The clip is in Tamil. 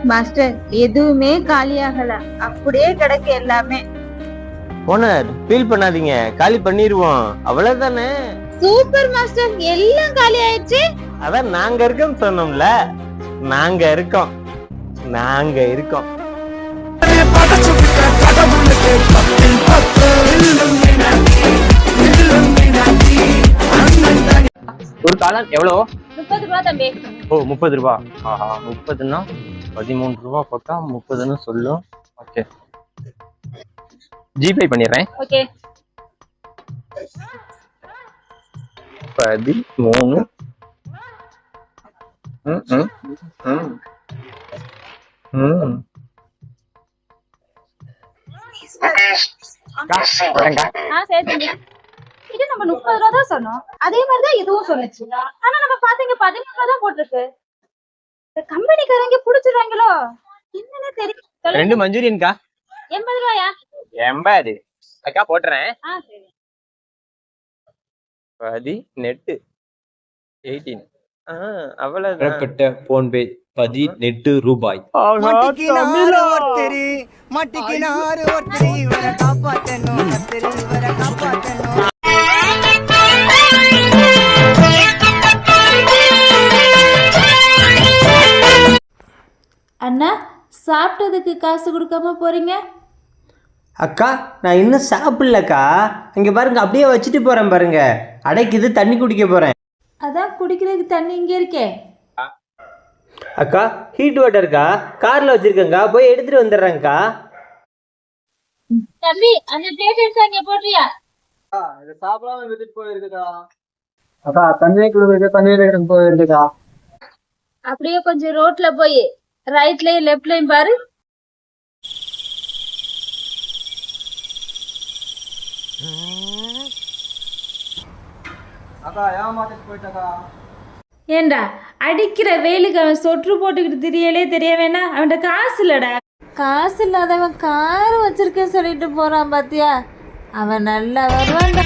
மாஸ்டர் எதுவுமே காலியாகல, அப்படியே கிடக்கு எல்லாமே. ஓனர் ஃபீல் பண்ணாதீங்க, காலி பண்ணிடுவோம், அவ்வளவுதானே. சூப்பர் மாஸ்டர், எல்லாம் காலி ஆயிடுச்சு. அதான் நாங்க இருக்கோம் சொன்னோம்ல, நாங்க இருக்கோம். ஒரு காலம் எவ்வளவு? 30 ரூபா தம்பி. ஓ 30 ரூபா. ஆஹா 30ன்னா 13 ரூபா போட்டா 30ன்னு சொல்லும். ஓகே ஜிபே பண்ணிடுறேன். ஓகே 13. சரி தம்பி. இது நம்ம 30 ரூபா தான் சொன்னோம், அதே மாதிரிதான் இதுவும் சொன்னுச்சு. ஆனா நம்ம பாத்தீங்க 13 ரூபா தான் போட்டிருக்கு. இந்த கம்பெனிக்காரங்க புடிச்சிடுறாங்களோ என்னன்னு தெரியும். 2 மஞ்சூரியன்கா. 80 ரூபாயா? 80 அக்கா போட்டுறேன். சரி. 10 நெட் 18. அவ்வளவுதான். போன்பே 18 ரூபாய். அண்ணா சாப்பிட்டதுக்கு காசு கொடுக்காம போறீங்க? அக்கா நான் இன்னும் சாப்பிடலக்கா, அங்கே பாருங்க அப்படியே வச்சுட்டு போகிறேன் பாருங்க, அடைக்குது தண்ணி குடிக்க போகிறேன். அதான் குடிக்கிறதுக்கு தண்ணி இங்கே இருக்கே. அக்கா ஹீட் வாட்டர்க்கா காரில் வச்சுருக்கேங்க்கா, போய் எடுத்துகிட்டு வந்துடுறேங்க்கா. தம்பி அந்த பிளேட் எடுத்து அங்க போடுறியா? இதை சாப்பிடாம விட்டுட்டு போயிருக்குக்கா. அக்கா தண்ணி போயிருக்குக்கா. அப்படியே கொஞ்சம் ரோட்ல போய் ரைட்லயும் லெஃப்ட்லயும் பாரு. அக்கா ஏமாத்திட்டு போயிட்டக்கா. ஏண்டா அடிக்கிற வெயிலுக்கு அவன் சொற்று போட்டுக்கிட்டு தெரியலே தெரிய வேணா, அவன்கிட்ட காசு இல்லடா. காசு இல்லாதவன் கார் வச்சிருக்கேன்னு சொல்லிட்டு போறான் பாத்தியா, அவன் நல்லா வருவான்டா.